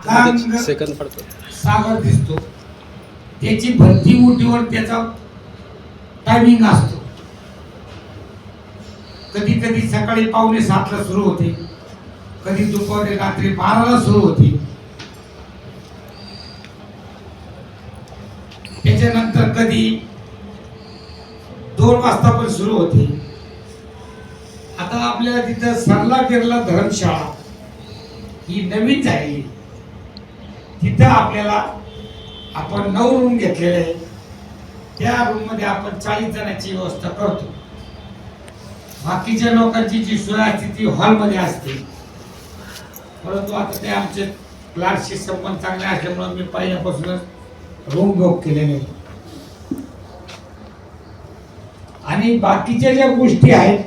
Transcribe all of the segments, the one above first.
एकांग second पडतो सागर दिसतो, त्याची भरती उठीवर त्याचा टायमिंग असतो. कधी कधी सकाळी 6:45ला सुरू होते, कधी दुपारी रात्री 12ला सुरू होते. त्याच्यानंतर कधी 2 वाजता पण सुरू होते. आता आपल्याला तिथं सरला केरला धर्मशाळा ही नवीन झाली. तिथं आपल्याला आपण 9 रूम घेतलेले आहे. त्या रूम मध्ये आपण 40 जणांची व्यवस्था करतो. बाकीच्या लोकांची जी सोय असते ती हॉलमध्ये असते. परंतु आता ते आमचे क्लासशी संबंध चांगले असल्यामुळे मी पहिल्यापासूनच रूम बुक केलेले आहेत. आणि बाकीच्या ज्या गोष्टी आहेत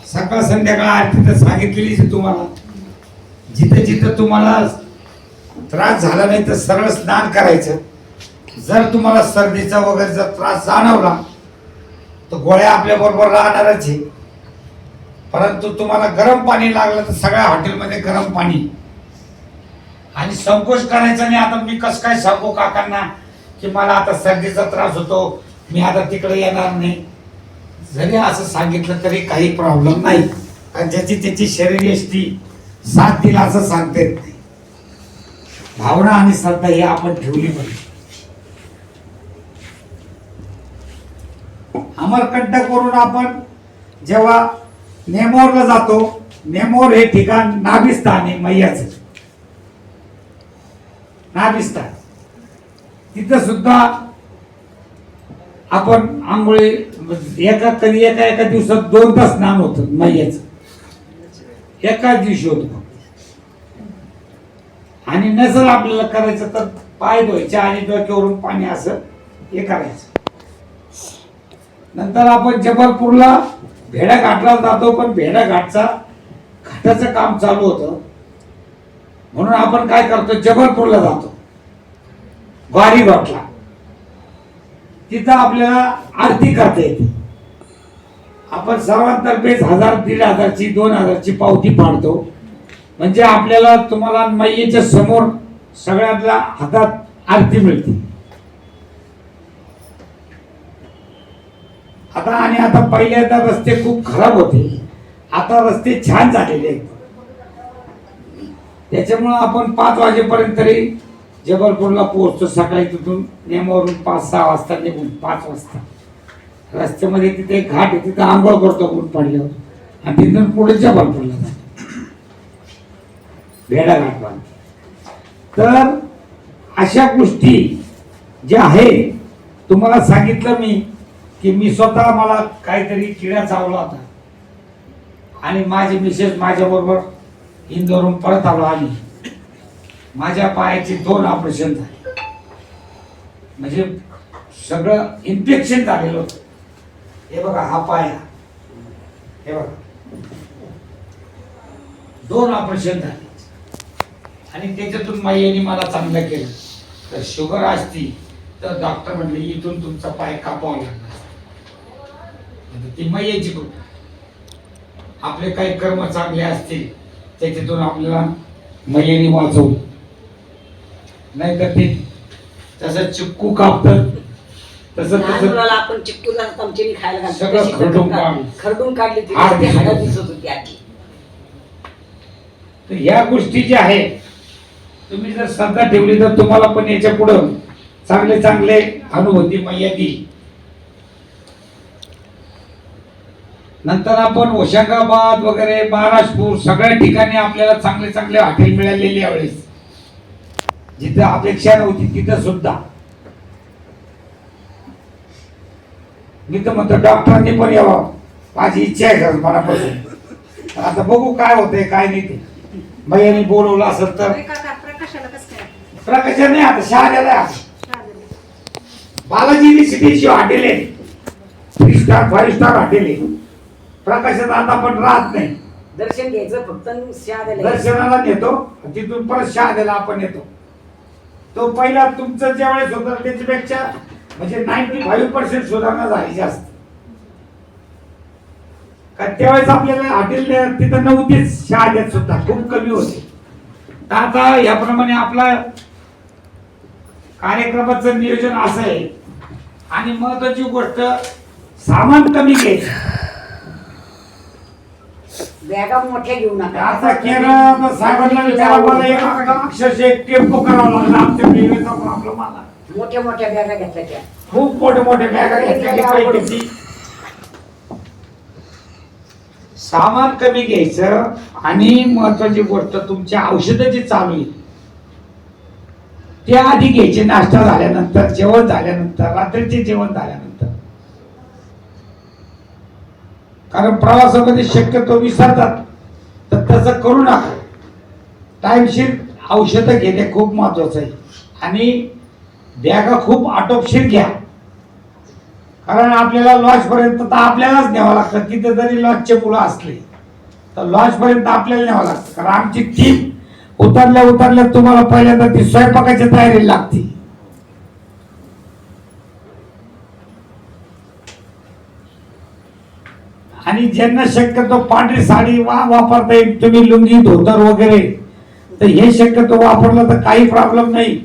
सकाळ संध्याकाळ आरती तर सांगितलेलीच आहे तुम्हाला. जिथे जिथे तुम्हाला त्रास झाला नाही तर सरळ स्नान करायचं. जर तुम्हाला सर्दीचा वगैरे जर त्रास जाणवला तर गोळ्या आपल्या बरोबर राहणारच आहे. परंतु तुम्हाला गरम पाणी लागलं तर सगळ्या हॉटेलमध्ये गरम पाणी. आणि संकोच करायचा नाही. आता मी कसं काय सांगू काकांना की मला आता सर्दीचा त्रास होतो, मी आता तिकडे येणार नाही. जरी असं सांगितलं तरी काही प्रॉब्लेम नाही, कारण ज्याची त्याची शरीरयष्टी साथ दिला असं सांगता येत नाही. भावना आणि श्रद्धा ही आपण ठेवली पाहिजे. अमरकंटक करून आपण जेव्हा नेमोरला जातो, नेमोर हे ठिकाण नाभिस्थान आहे मैयाचं. नाभिस्थान तिथं सुद्धा आपण आंघोळी एका दिवसात 2 तास स्नान होतं मैयाचं. एकाच दिवशी होतं. आणि नसेल आपल्याला करायचं तर पाय धुवायचे आणि डोक्यावरून पाणी असं हे करायचं. नंतर आपण जबलपूरला भेडा घाटला जातो, पण भेडा घाटचा घाटाचं काम चालू होतं म्हणून आपण काय करतो जबलपूरला जातो ग्वारी घाटला. तिथं आपल्याला आरती करता येते. आपण सर्वांतर्फे 1000, 1500, 2000ची पावती पाडतो. म्हणजे आपल्याला तुम्हाला मैयेच्या समोर सगळ्यातल्या हातात आरती मिळते. आता पहिल्यांदा रस्ते खूप खराब होते, आता रस्ते छान झालेले आहेत. त्याच्यामुळे आपण 5 वाजेपर्यंत तरी जबलपूरला पोहोचतो. सकाळी तिथून नेमावरून 5-6 वाजता निघून 5 वाजता रस्त्यामध्ये तिथे एक घाट आहे, तिथे आंघोळ करतो ऊन पडल्यावर आणि तिथून पुढे जबलपूरला जातो भेडा घाट बांध. तर अशा गोष्टी ज्या आहे तुम्हाला सांगितलं मी की मी स्वतः मला काहीतरी किडा चावला होता आणि माझी मिसेस माझ्या बरोबर इंदोरहून परत आलो. आली माझ्या पायाचे 2 ऑपरेशन झाले. म्हणजे सगळं इन्फेक्शन झालेलं होतं. हे बघा हा पाय, हे बघा 2 ऑपरेशन झाले आणि त्याच्यातून माईने मला चांगलं केलं. तर शुगर असती तर डॉक्टर म्हणले इथून तुमचा पाय कापावा लागणार. ती मैयाची कृपा. आपले काही कर्म चांगले असतील त्याच्यातून आपल्याला मैयाने वाचवलं. नाही तर ते तसं चिक्कू कापतात तसं आपण चिक्कूला चमचेने खायला घालतो. सगळं खरडून काढली ती हाडा दिसत होती आधी. तर ह्या गोष्टी ज्या आहेत तुम्ही जर श्रद्धा ठेवली तर तुम्हाला पण याच्या पुढं चांगले चांगले अनुभूती मैया देईल. नंतर आपण होशंगाबाद वगैरे महाराष्ट्र सगळ्या ठिकाणी आपल्याला चांगले चांगले हॉटेल मिळालेले यावेळेस. जिथे अपेक्षा नव्हती तिथं सुद्धा मी तर म्हणतो डॉक्टरांनी पण यावं, माझी इच्छा आहे मनापासून. आता बघू काय होतंय काय नाही ते. मैयाने बोलवलं असेल तर प्रकाश नाही. आता शहाद्याला बालाजी युनिव्हर्सिटीची हॉटेल आहे, 3 स्टार 5 स्टार हॉटेल आहे. प्रकाशात आता पण राहत नाही. दर्शन घ्यायचं फक्त दर्शनाला नेतो तिथून परत शहाद्याला आपण येतो. तो पहिला तुमचं ज्या वेळेस होतं त्याच्यापेक्षा म्हणजे 95% सुधारणा झाली जास्त. कारण त्यावेळेस आपल्याला हॉटेल तिथं नव्हतीच. शहाद्यात सुद्धा खूप कमी होते. तर आता याप्रमाणे आपला कार्यक्रमाचं नियोजन असं आहे. आणि महत्वाची गोष्ट, सामान कमी घ्यायचं. बॅगा मोठ्या घेऊ नका. आता केलं तर साहेबांना विचारा, मला एक अक्षरशः एक टेम्पो करावा लागला आमच्या रेल्वेचा प्रॉब्लेम आला. मोठ्या मोठ्या बॅगा घेतल्या त्या. खूप मोठे मोठे बॅगा घेतल्या. सामान कमी घ्यायचं. आणि महत्वाची गोष्ट, तुमच्या औषधं जी चालू आहे त्या आधी घ्यायचे, नाश्ता झाल्यानंतर, जेवण झाल्यानंतर, रात्रीचे जेवण झाल्यानंतर. कारण प्रवासामध्ये शक्यतो विसरतात, तर तसं करू नका. टाइमशीर औषधं घेणे खूप महत्वाचं आहे. आणि बॅगा खूप आटोपशीर घ्या. कारण आपल्याला लॉज पर्यंत तर आपल्यालाच न्यावं लागतं. तिथे जरी लॉजचे मुलं असले तर लॉज पर्यंत आपल्याला न्यावं लागतं. कारण आमची टीम उतरल्या तुम्हाला पहिल्यांदा ती स्वयंपाकाची तयारी लागते. आणि ज्यांना शक्यतो पांढरी साडी वापरता येईल, तुम्ही लुंगी धोतर वगैरे, तर हे शक्यतो वापरलं तर काही प्रॉब्लेम नाही.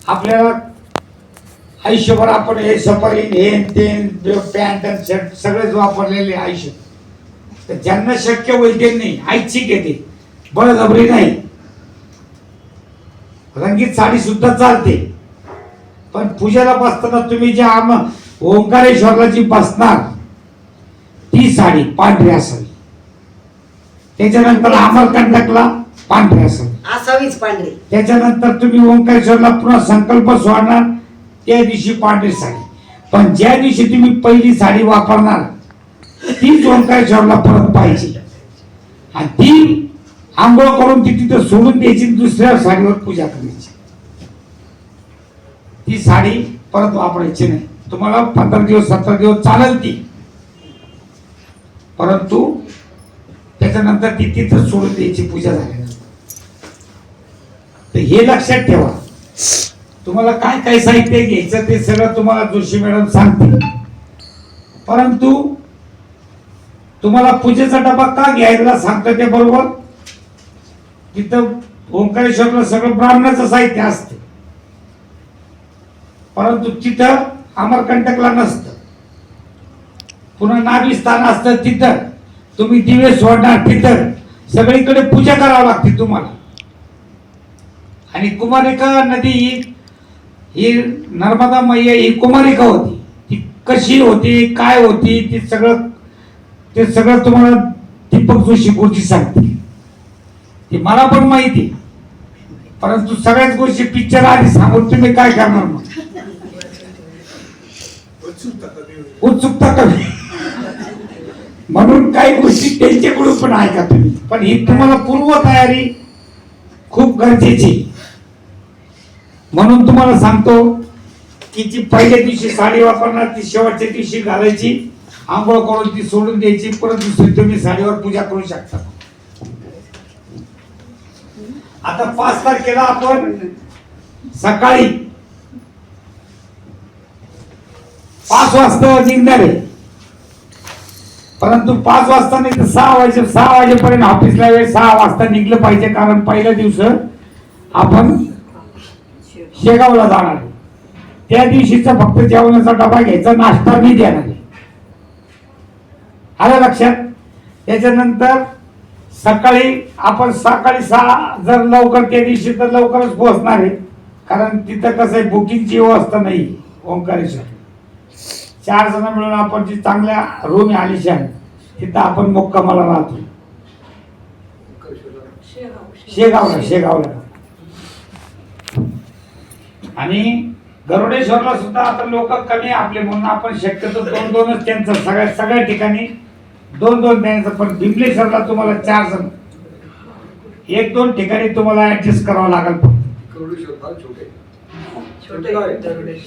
आपल्याला आयुष्यभर आपण हे सफरिंग, हे ते पॅन्ट आणि शर्ट सगळेच वापरलेले आयुष्य. तर ज्यांना शक्य होईल त्यांनी ऐच्छिक येते, बळजबरी नाही. रंगीत साडी सुद्धा चालते. पण पूजेला बसताना तुम्ही जे ओंकारेश्वरला जी बसणार ती साडी पांढरी असावी. त्याच्यानंतर अमरकंटकला पांढरी असावी. असावीच पांढरी. त्याच्यानंतर तुम्ही ओंकारेश्वरला पुन्हा संकल्प सोडणार त्या दिवशी पांढरी साडी. पण ज्या दिवशी तुम्ही पहिली साडी वापरणार तीच ओंकारेश्वरला परत पाहिजे. आणि ती आंघोळ करून ती तिथं सोडून द्यायची, दुसऱ्या साडीवर पूजा करायची. ती साडी परत वापरायची नाही. तुम्हाला 15 दिवस 17 दिवस चालेल ती, परंतु त्याच्यानंतर ती तिथं सोडून द्यायची पूजा झाल्यानंतर. तर हे लक्षात ठेवा. तुम्हाला काय काय साहित्य घ्यायचं ते सगळं तुम्हाला जोशी मॅडम सांगते. परंतु तुम्हाला पूजेचा डबा का घ्यायला सांगतो ते बरोबर. तिथं ओंकारेश्वरला सगळं ब्राह्मणाचं साहित्य असते, परंतु तिथं अमरकंटकला नसतं. पुन्हा नाभी स्थान असतं, तिथं तुम्ही दिवे सोडणार, तिथं सगळीकडे पूजा करावी लागते तुम्हाला. आणि कुमारिका नदी ही नर्मदा मैया ही कुमारिका होती. ती कशी होती, काय होती, ते सगळं तुम्हाला दीपक जोशी गुरुजी सांगते. ती मला पण माहिती, परंतु सगळ्याच गोष्टी पिक्चर आधी सांगून तुम्ही काय करणार मग. उत्सुकता कमी, म्हणून काही गोष्टी त्यांच्याकडून पण ऐका तुम्ही. पण ही तुम्हाला पूर्व तयारी खूप गरजेची. म्हणून तुम्हाला सांगतो की जी पहिल्या दिवशी साडी वापरणार ती शेवटच्या दिवशी घालायची, आंघोळ करून ती सोडून द्यायची. परत दुसरी तुम्ही साडीवर पूजा करू शकता. आता 5 तारखेला आपण सकाळी 5 वाजता निघणार आहे. परंतु 5 वाजता नाही तर 6 वाजेपर्यंत ऑफिसला वेळ. 6 वाजता निघलं पाहिजे, कारण पहिल्या दिवस आपण शेगावला जाणार आहे. त्या दिवशीचा फक्त जेवणाचा डबा घ्यायचा, नाश्ता मी देणार आहे. आलं लक्षात. त्याच्यानंतर सकाळी 6 जर लवकर त्या दिवशी तर लवकरच पोहोचणार आहे. कारण तिथं कसं आहे, बुकिंगची व्यवस्था नाही ओंकारेश्वर. 4 जण मिळून आपण जी चांगल्या रूम आलिशान तिथं आपण मुक्कामाला राहतो. शेगावला. आणि गरुडेश्वरला सुद्धा आता लोक कमी आपले, म्हणून आपण शक्यतो 2-2च त्यांचं सगळ्या ठिकाणी 2-2 द्यायचं. पण भीमलेश्वरला तुम्हाला 4 जण 1-2 ठिकाणी तुम्हाला ऍडजस्ट करावं लागेल.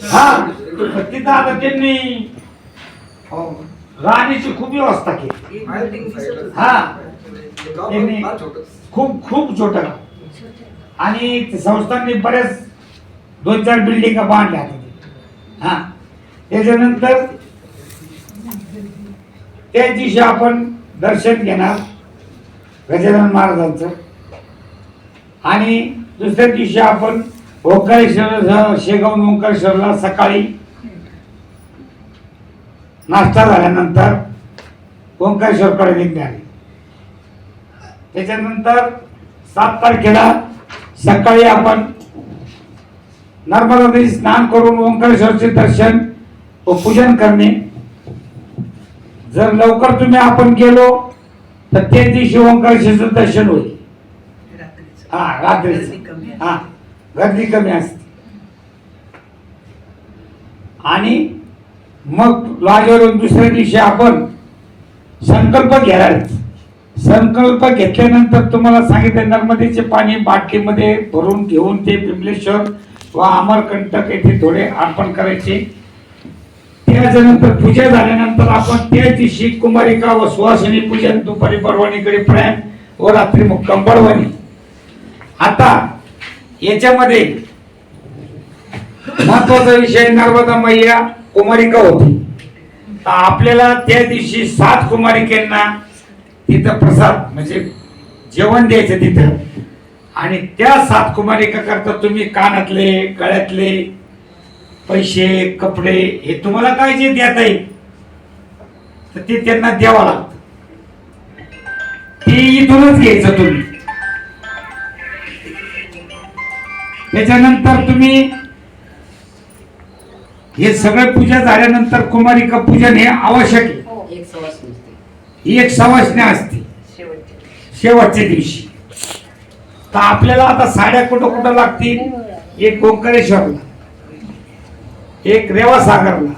हा, तिथं आता त्यांनी राहण्याची खूप व्यवस्था केली. हा, त्यांनी खूप छोट. आणि संस्थांनी बऱ्याच 2-4 बिल्डिंग बांधल्या. हा, त्याच्यानंतर त्या दिवशी आपण दर्शन घेणार गजानन महाराजांचं. आणि दुसऱ्या दिवशी आपण ओंकारेश्वर शेगावून ओंकारेश्वरला सकाळी नाश्ता झाल्यानंतर ओंकारेश्वरकडे निघणार. त्याच्यानंतर 7 तारखेला सकाळी आपण नर्मदा नदी स्नान करून ओंकारेश्वरचे दर्शन व पूजन करणे. जर लवकर तुम्ही आपण गेलो तर त्या दिवशी ओंकारेश्वरचं दर्शन होईल. हा रात्री हा गर्दी कमी असते. आणि मग लॉजवरून दुसऱ्या दिवशी आपण संकल्प घ्यायला. संकल्प घेतल्यानंतर तुम्हाला सांगितलं नर्मदेचे पाणी बाटलीमध्ये भरून घेऊन ते बिमलेश्वर व अमरकंटक येथे थोडे अर्पण करायचे. त्याच्यानंतर पूजा झाल्यानंतर आपण त्या दिवशी कुमारिका व सुवासिनी पूजन, दुपारी बडवणीकडे प्रयाण व रात्री मुक्काम बडवणी. आता याच्यामध्ये महत्वाचा विषय नर्मदा मैया कुमारिका होती. तर आपल्याला त्या दिवशी 7 कुमारिकांना तिथं प्रसाद म्हणजे जेवण द्यायचं तिथं. आणि त्या 7 कुमारिका करता तुम्ही कानातले, गळ्यातले पैसे, कपडे हे तुम्हाला काय जे देता येईल तर ते त्यांना द्यावं लागतं. ते इथूनच घ्यायचं तुम्ही. त्याच्यानंतर तुम्ही हे सगळं पूजा झाल्यानंतर कुमारिका पूजन हे आवश्यक आहे. ही एक सवासणी असते शेवटच्या दिवशी. तर आपल्याला आता साड्या कुठं कुठं लागतील. एक ओंकारेश्वरला, एक रेवासागरला,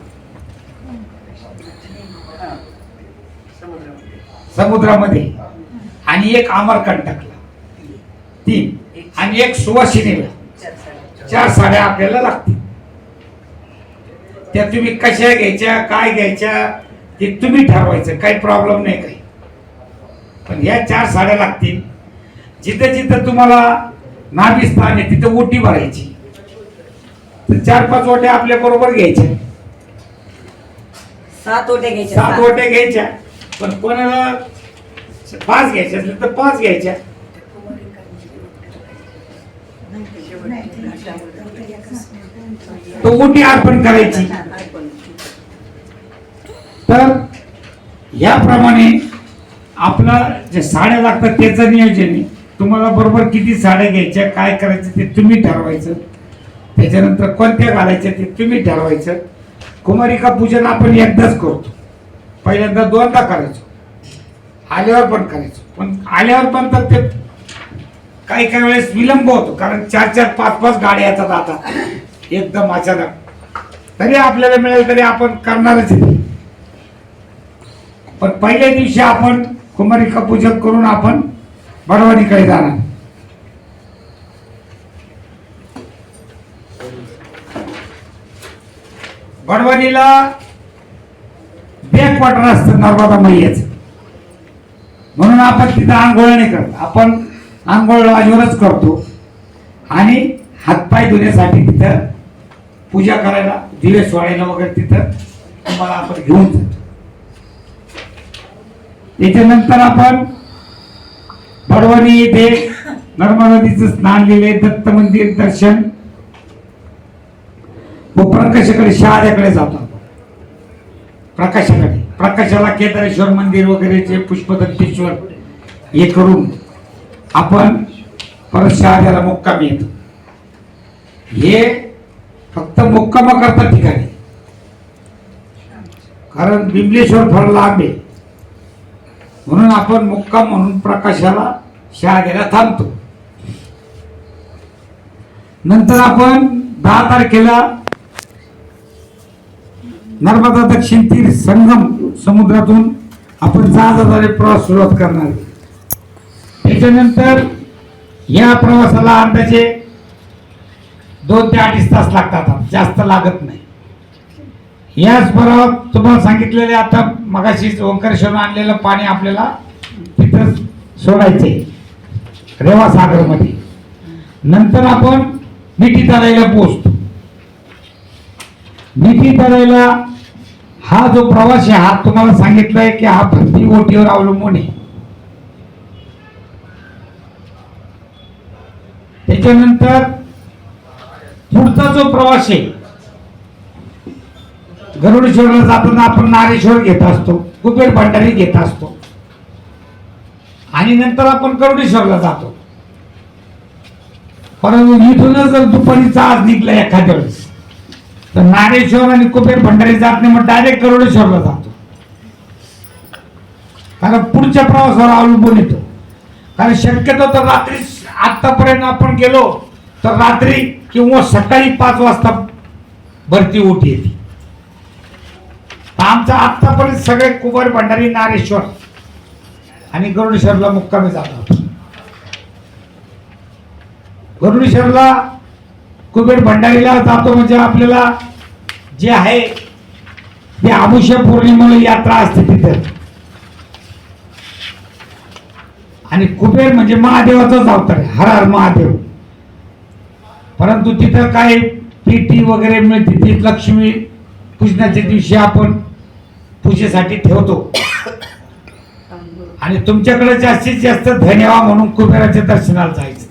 समुद्रामध्ये, आणि एक अमरकंटकला 3, आणि एक सुवासिनीला 4 साड्या आपल्याला लागतील. त्या तुम्ही कशा घ्यायच्या, काय घ्यायच्या ते तुम्ही ठरवायचं. काही प्रॉब्लेम नाही काही. पण ह्या 4 साड्या लागतील. जिथं जिथं तुम्हाला नाभिस्थान आहे तिथं ओटी भरायची. तर 4-5 ओट्या आपल्या बरोबर घ्यायच्या. 7 ओट्या घ्यायच्या. 7 ओट्या घ्यायच्या. पण कोणाला 5 घ्यायच्या असल्या तर 5 घ्यायच्या. तो ओटी अर्पण करायची. तर याप्रमाणे आपला जे साड्या लागतात त्याचं नियोजन आहे. तुम्हाला बरोबर किती साड्या घ्यायच्या, काय करायचं ते तुम्ही ठरवायचं. त्याच्यानंतर कोणत्या घालायच्या ते तुम्ही ठरवायचं. कुमारिका पूजन आपण एकदाच करतो. पहिल्यांदा 2दा करायचो, आल्यावर पण करायचो. पण आल्यावर पण तर ते काही काही वेळेस विलंब होतो. कारण 4-4, 5-5 गाड्या येतात आता एकदम अचानक. तरी आपल्याला मिळेल तरी आपण करणारच आहे. पण पहिल्या दिवशी आपण कुमारिका पूजन करून आपण बडवणीकडे जाणार. बडवणीला बॅकवॉटर असतं नर्मदा मैयाचं. म्हणून आपण तिथं आंघोळ नाही करत. आपण आंघोळ लॉजवरच करतो. आणि हातपाय धुण्यासाठी तिथं पूजा करायला, दिवे सोडायला वगैरे तिथं तुम्हाला आपण घेऊन जातो. त्याच्यानंतर आपण बडवणी येथे नर्मदा नदीचं स्नान लिहिले, दत्त मंदिर दर्शन व प्रकाशाकडे शहाद्याकडे जातो. प्रकाशाकडे, प्रकाशाला केदारेश्वर मंदिर वगैरे जे पुष्पदत्तेश्वर हे करून आपण परत शहाद्याला मुक्कामी येतो. हे फक्त मुक्कामा करता ठिकाणी. कारण बिमलेश्वर फार लांब आहे. म्हणून आपण मुक्काम म्हणून प्रकाशाला शहाद्याला थांबतो. नंतर आपण 10 तारखेला नर्मदा दक्षिण तीर संगम समुद्रातून आपण जहाजाद्वारे प्रवास सुरुवात करणार. त्याच्यानंतर या प्रवासाला अंदाजे 2 ते 2.5 तास लागतात. जास्त लागत नाही. याच बरोबर तुम्हाला सांगितलेले आता मगाशी ओंकारेश्वर आणलेलं पाणी आपल्याला तिथं सोडायचे रेवासागरमध्ये. नंतर आपण मिठी तळायला पोहोचतो. मिठी तळायला हा जो प्रवास आहे हा तुम्हाला सांगितलंय की हा भरती ओटीवर अवलंबून आहे. त्याच्यानंतर पुढचा जो प्रवास आहे, गरुडेश्वरला जाताना आपण नारेश्वर घेत असतो, कुबेर भंडारी घेत असतो आणि नंतर आपण गरुडेश्वरला जातो. परंतु इथूनच जर दुपारीचा आज निघला एखाद्या वेळेस तर नारेश्वर आणि कुबेर भंडारी जात नाही, मग डायरेक्ट गरुडेश्वरला जातो. कारण पुढच्या प्रवासावर अवलंबून येतो. कारण शक्यतो तर रात्री आतापर्यंत आपण गेलो तर रात्री किंवा सकाळी 5 वाजता भरती ओटी येते. आमचा आतापर्यंत सगळे कुबेर भंडारी, नारेश्वर आणि गरुडेश्वरला मुक्कामी जातो. गरुडेश्वरला कुबेर भंडारीला जातो म्हणजे आपल्याला जे आहे ते अमावस्या पौर्णिमेला यात्रा असते तिथे. आणि कुबेर म्हणजे महादेवाचाच अवतार आहे, हर हर महादेव. परंतु तिथं काय पेटी वगैरे मिळते, ती लक्ष्मी पूजनाच्या दिवशी आपण पूजेसाठी ठेवतो. आणि तुमच्याकडे जास्तीत जास्त धन यावा म्हणून कुबेराच्या दर्शनाला जायचं.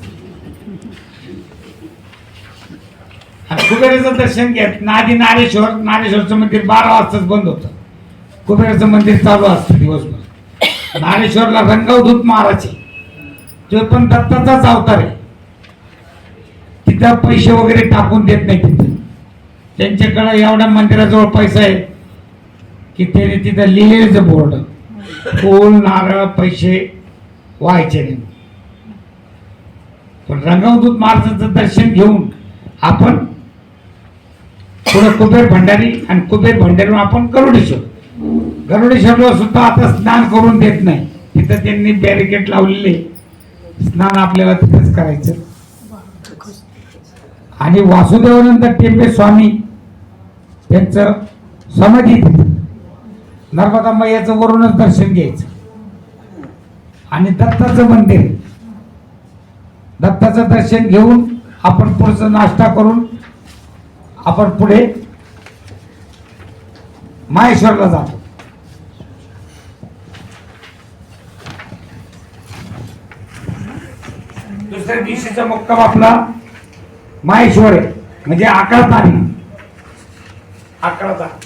आणि कुबेराचं दर्शन घेत आधी नारेश्वरचं मंदिर 12 वाजताच बंद होतं. कुबेराचं मंदिर चालू असतं दिवसभर. नारेश्वरला रंगवधूत महाराज आहे, तो पण दत्ताचाच अवतार आहे. तिथं पैसे वगैरे टाकून देत नाही. तिथं त्यांच्याकडे एवढ्या मंदिराजवळ पैसा आहे की त्याने तिथं लिहिलेलं बोर्ड, फूल नारळ पैसे व्हायचे नाही. पण रंगवधूत महाराजांचं दर्शन घेऊन आपण पुढे कुबेर भंडारी आणि कुबेर भंडारीहून आपण गरुडेश्वरला सुद्धा आता स्नान करून देत नाही. तिथं त्यांनी बॅरिकेड लावलेले, स्नान आपल्याला तिथंच करायचं. आणि वासुदेवानंद टेंबे स्वामी त्यांचं समाधी तिथं नर्मदा मैयाचं वरूनच दर्शन घ्यायचं. आणि दत्ताचं मंदिर, दत्ताचं दर्शन घेऊन आपण पुढचा नाश्ता करून आपण पुढे माहेश्वरला जातो. दुसऱ्या दिवशीचा मुक्काम आपला माहेश्वर आहे, म्हणजे 11 तारीख. 11 तारीख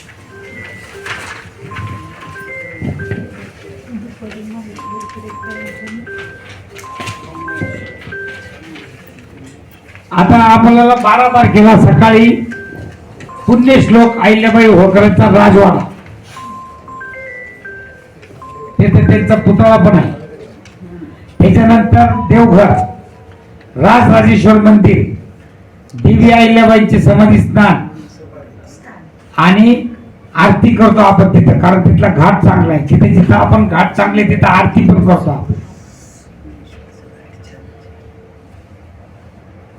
आता आपल्याला 12 तारखेला सकाळी पुण्यश्लोक अहिल्याबाई होळकरांचा राजवाडा, तिथे त्यांचा पुतळा पण आहे. त्याच्यानंतर देवघर, राजराजेश्वर मंदिर, देवी अहिल्याबाईंचे समाधी स्नान आणि आरती करतो आपण तिथं. कारण तिथला घाट चांगला आहे. जिथे जिथं आपण घाट चांगले तिथं आरती पण करतो आपण.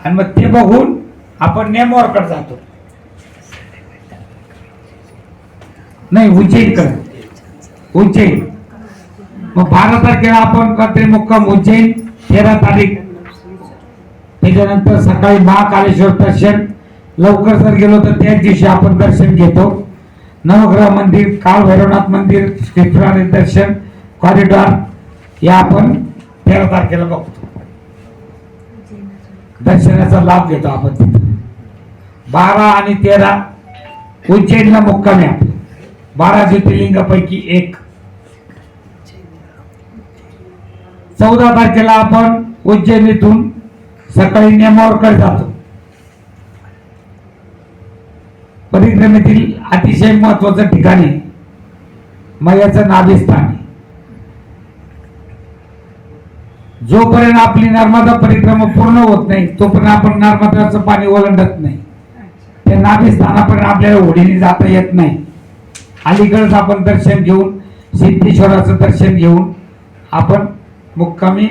आणि मग ते बघून आपण नेमोरकडे जातो. नाही, उज्जैनकडे. उज्जैन मग 12 तारखेला आपण रात्री मुक्काम उज्जैन. 13 तारीख त्याच्यानंतर सकाळी महाकालेश्वर दर्शन. लवकर जर गेलो तर त्याच दिवशी आपण दर्शन घेतो. नवग्रह मंदिर, काल भैरवनाथ मंदिर, श्रीफरारी दर्शन, कॉरिडॉर या आपण 13 तारखेला बघतो. दर्शनाचा लाभ घेतो आपण तिथे. 12 आणि 13 उज्जैनला मुक्काम आहे आपला. 12 ज्योतिर्लिंगापैकी एक. 14 तारखेला आपण उज्जैनीतून सकाळी नेमावरकडे जातो. परिक्रमेतील अतिशय महत्वाचं ठिकाणी मैयाचं नाभिस्थान आहे. जोपर्यंत आपली नर्मदा परिक्रमा पूर्ण होत नाही तोपर्यंत आपण नर्मदाचं पाणी ओलांडत नाही. त्या नाभिस्थानापर्यंत आपल्याला होडीने जाता येत नाही. अलीकडेच आपण दर्शन घेऊन, सिद्धेश्वराचं दर्शन घेऊन आपण मुक्कामी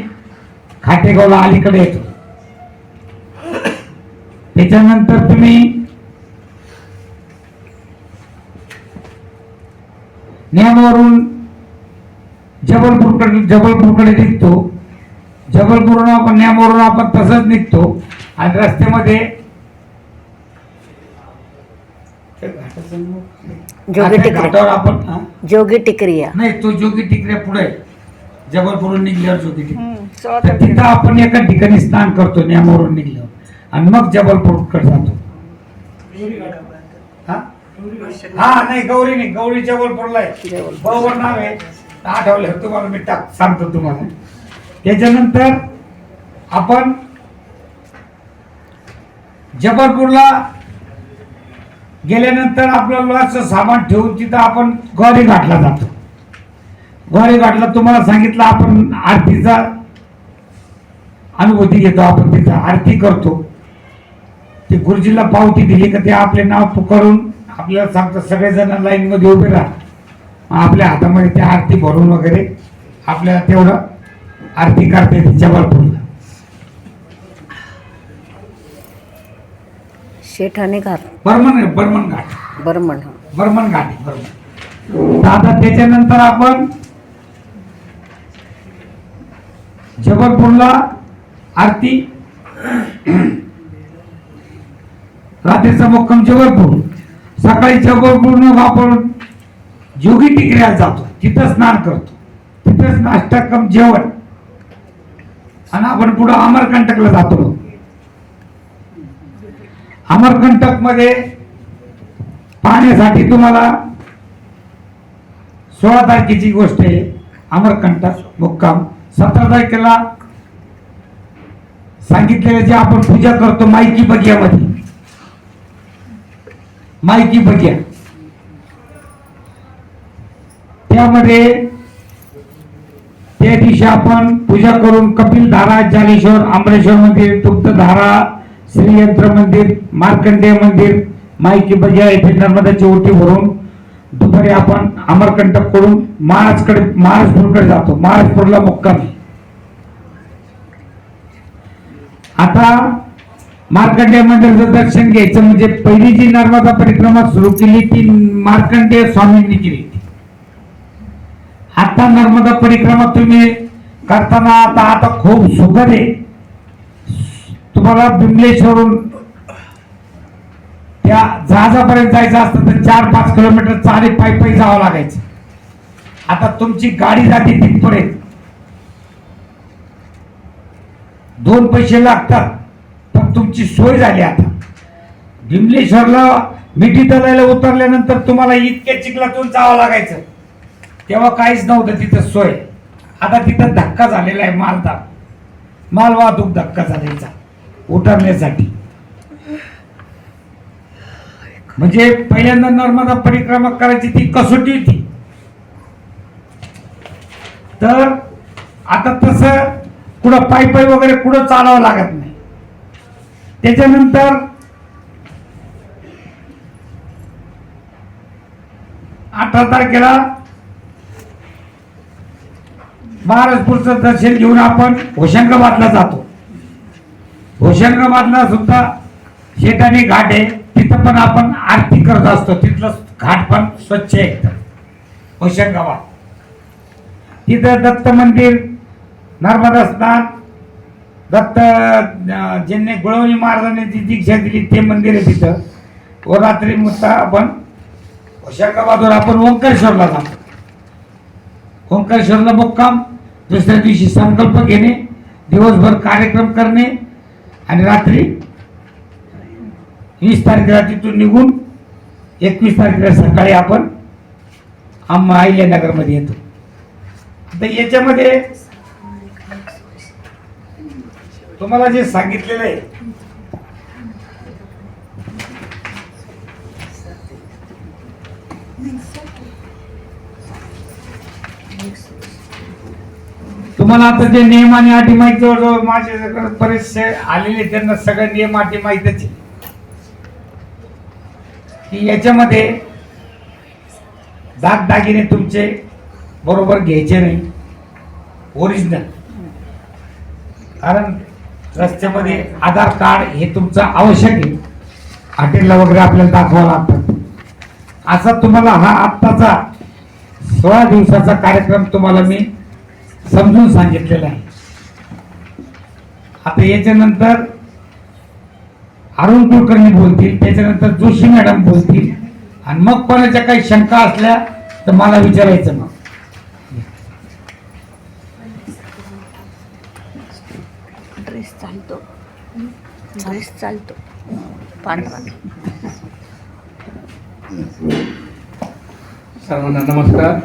खाटेगावला अलीकडे येतो. त्याच्यानंतर तुम्ही नेमावरून जबलपूरकडे निघतो. जबलपूरवरून आपण नेमावरून आपण तसंच निघतो आणि रस्त्यामध्ये घाटावर आपण जोगी टिकरिया नाही, तो जोगी टिकऱ्या पुढे जबलपूरवरून निघल्यावर जोगी टिकरी तर तिथं आपण एका ठिकाणी स्नान करतो नियमावरून निघलो आणि मग जबलपूरकडे जातो. हा हा नाही गौरी नाही, गौरी जबलपूरला आहे, बरोबर नाव आहे, आठवलं तुम्हाला मी सांगतो तुम्हाला. त्याच्यानंतर आपण जबलपूरला गेल्यानंतर आपलं लॉजचं सामान ठेवून तिथं आपण गौरी घाटला जातो. गौरी घाटला तुम्हाला सांगितलं आपण आरतीचा अनुभूती घेतो, आपण तिथं आरती करतो. ते गुरुजीला पावती दिली का ते आपले नाव पुकारून आपल्याला सांगतात सगळेजण लाईन मध्ये उभे राहा, आपल्या हातामध्ये त्या आरती भरून वगैरे आपल्याला तेवढं आरती करता येते जबलपूरला. शेठाने घाट बर्मन घाट बर्मन बर्मन घाट आहे, बर्मन. आता त्याच्यानंतर आपण जबलपूरला आरती, रात्रीचा मुक्काम जबलपूर, सकाळी जबलपूर आपण जोगी टिकऱ्याला जातो, तिथं स्नान करतो, तिथंच नाश्ता कम जेवण आणि आपण पुढे अमरकंटकला जातो. अमरकंटक मध्ये पाहण्यासाठी तुम्हाला 16 तारखेची गोष्ट आहे. अमरकंटक मुक्काम 17 तारखेला सांगितलेलं जे आपण पूजा करतो मायकी बगियामध्ये, मायकी बगिया त्यामध्ये त्या दिवशी आपण पूजा करून कपिलधारा, जालेश्वर, आंबरेश्वर मंदिर, दुग्धधारा, श्रीयंत्र मंदिर, मार्कंडेय मंदिर, मायकी बगिया येथे नर्मदाची ओटी भरून दुपारी आपण अमरकंटक कडून महाराजपूरकडे जातो. महाराजपूरला मुक्कामी. आता मार्कंडेय मंदिराचं दर्शन घ्यायचं म्हणजे पहिली जी नर्मदा परिक्रमा सुरू केली ती मार्कंडेय स्वामींनी केली. आता नर्मदा परिक्रमा तुम्ही करताना आता खूप सुखद आहे. तुम्हाला बिमलेश्वरून त्या जहाजापर्यंत जायचं असतं तर 4-5 किलोमीटर चालत पायी जावं लागायचं. आता तुमची गाडी जाते तिथपर्यंत 2 पैसे लागतात, पण तुमची सोय झाली. आता बिमलेश्वरला मिठी तलायला उतरल्यानंतर तुम्हाला इतक्या चिखलातून जावं लागायचं, तेव्हा काहीच नव्हतं तिथं सोय. आता तिथं धक्का झालेला आहे, माल वाहतूक धक्का झालेला उतरण्यासाठी. म्हणजे पहिल्यांदा नर्मदा परिक्रमा करायची ती कसोटी होती. तर आता तसं कुठं पायी वगैरे कुठं चालावं लागत नाही. त्याच्यानंतर 18 तारखेला महाराजपूरचं दर्शन घेऊन आपण होशंगाबादला जातो. होशंगाबादला सुद्धा शेठानी घाट आहे, तिथं पण आपण आरती करत असतो. तिथलं घाट पण स्वच्छ आहे एकदम होशंगाबाद. तिथं दत्त मंदिर, नर्मदा स्नान, दत्त ज्यांनी गुळवणी महाराजांनी जी दीक्षा दिली ते मंदिर आहे तिथं. व रात्री मग आपण होशंगाबादवर आपण ओंकारेश्वरला जातो. ओंकारेश्वरला मुक्काम, दुसऱ्या दिवशी संकल्प घेणे, दिवसभर कार्यक्रम करणे आणि रात्री 20 तारखेला तिथून निघून 21 तारखेला सकाळी आपण अहिल्यानगर मध्ये येतो. आता याच्यामध्ये तुम्हाला जे सांगितलेलं आहे तुम्हाला आता जे नियम आणि अटी माहिती जवळजवळ माझ्याकडे बरेचसे आलेले त्यांना सगळे नियम अटी माहितच आहे की याच्यामध्ये दागदागिने तुमचे बरोबर घ्यायचे नाही, ओरिजिनल. कारण रस्त्यामध्ये आधार कार्ड हे तुमचं आवश्यक आहे. हॉटेलला वगैरे आपल्याला दाखवावं लागतं. असा तुम्हाला हा आत्ताचा 16 दिवसाचा कार्यक्रम तुम्हाला मी समजून सांगितलेला आहे. आता याच्यानंतर अरुण कुलकर्णी बोलतील, त्याच्यानंतर जोशी मॅडम बोलतील आणि मग कोणाच्या काही शंका असल्या तर मला विचारायचं. मग ड्रेस चालतो ड्रेस चालतो पांढरा. सर्वांना नमस्कार.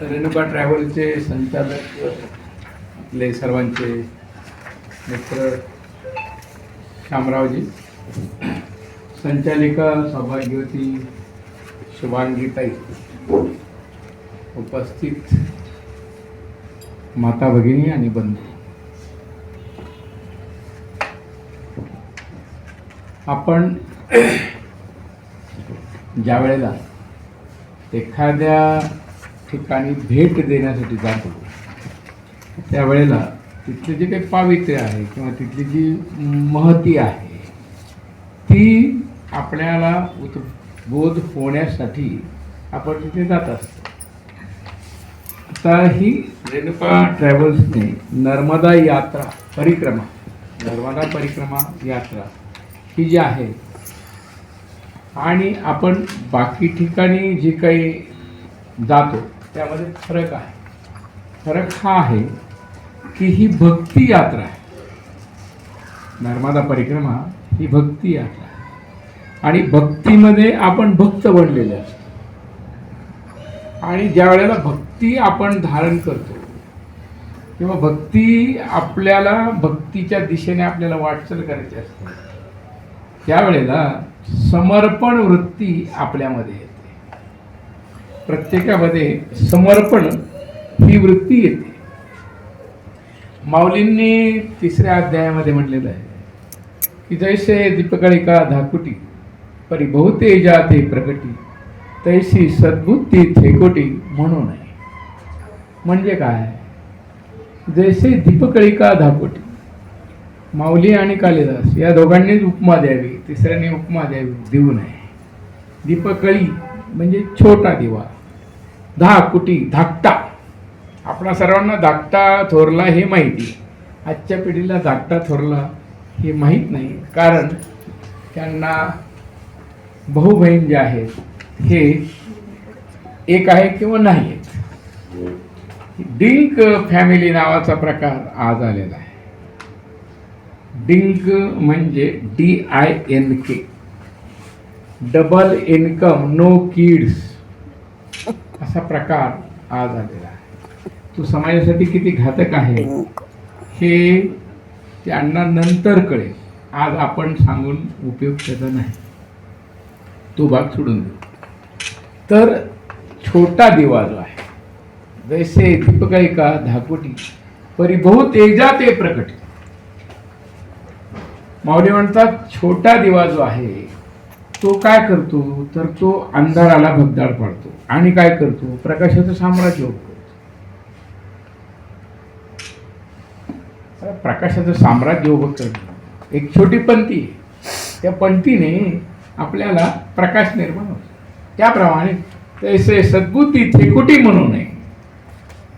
रेणुका ट्रॅव्हलचे संचालक आपले सर्वांचे मित्र शामरावजी, संचालिका सौभाग्यवती शुभांगीताई, उपस्थित माता भगिनी आणि बंधू, आपण ज्या वेळेला एखाद्या ठिकाणी भेट देण्यासाठी जातो त्यावेळेला तिथले जे काही पावित्र्य आहे किंवा तिथली जी महती आहे ती आपल्याला बोध होण्यासाठी आपण तिथे जात असतो. आता ही रेणुका ट्रॅव्हल्सने नर्मदा परिक्रमा यात्रा ही जी आहे आणि आपण बाकी ठिकाणी जे काही जातो त्यामध्ये फरक आहे. फरक हा आहे की ही भक्ती यात्रा आहे. नर्मदा परिक्रमा ही भक्ती यात्रा आहे आणि भक्तीमध्ये आपण भक्त बनलेले असतो. आणि ज्या वेळेला भक्ती आपण धारण करतो किंवा भक्ती आपल्याला भक्तीच्या दिशेने आपल्याला वाटचाल करायची असते त्यावेळेला समर्पण वृत्ती आपल्यामध्ये येते. प्रत्येकामध्ये समर्पण ही वृत्ती येते. माऊलींनी 3ऱ्या अध्यायामध्ये म्हटलेलं आहे की जैसे दीपकळिका धाकुटी परी बहुतेजा ते प्रकटी तैसी सद्बुद्धी थेकोटी म्हणू नये. म्हणजे काय? जैसे दीपकळिका धाकुटी, माऊली आणि कालिदास या दोघांनीच उपमा द्यावी, तिसऱ्याने उपमा द्यावी देऊ नये. दीपकळी म्हणजे छोटा दिवा, धाकुटी धाकटा. आपणा सर्वांना धाकटा थोरला हे माहिती, आजच्या पिढीला धाकटा थोरला हे माहीत नाही, कारण त्यांना भाऊ बहीण जे आहेत हे एक आहे किंवा नाही आहेत. डिंक फॅमिली नावाचा प्रकार आज आलेला आहे. डिंक म्हणजे DINK, double income no kids असा प्रकार आज आलेला आहे. तो समाजासाठी किती घातक आहे हे त्यांना नंतर कळेल. आज आपण सांगून उपयोग त्याचा नाही, तो भाग सोडून देऊ. तर छोटा दिवा जो आहे, जैसे दीपकळिका धाकुटी परी बहुतेजा ते प्रकट. माऊली म्हणतात छोटा दिवा जो आहे तो काय करतो तर तो अंधाराला भगदाड पाडतो आणि काय करतो प्रकाशाचं साम्राज्य उभं करतो. प्रकाशाचं साम्राज्य उभं करतो. एक छोटी पंथी, त्या पंथीने आपल्याला प्रकाश निर्माण होतो. त्याप्रमाणे तैसे सद्बुद्धी त्रिकुटी म्हणू नये.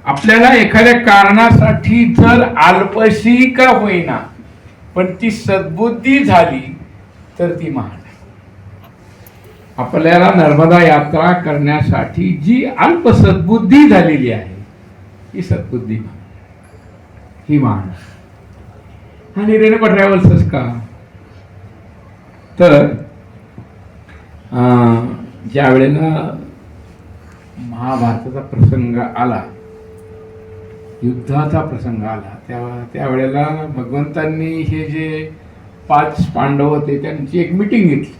आपल्याला एखाद्या कारणासाठी जर अल्पशी का होईना पण ती सद्बुद्धी झाली तर ती महान आहे. आपल्याला नर्मदा यात्रा करण्यासाठी जी अल्प सद्बुद्धी झालेली आहे ही सद्बुद्धी ही महान आहे. आणि रेणुका ट्रॅव्हल्सच का तर ज्या वेळेला महाभारताचा प्रसंग आला, युद्धाचा प्रसंग आला, त्यावेळेला भगवंतांनी हे जे 5 पांडव होते त्यांची एक मीटिंग घेतली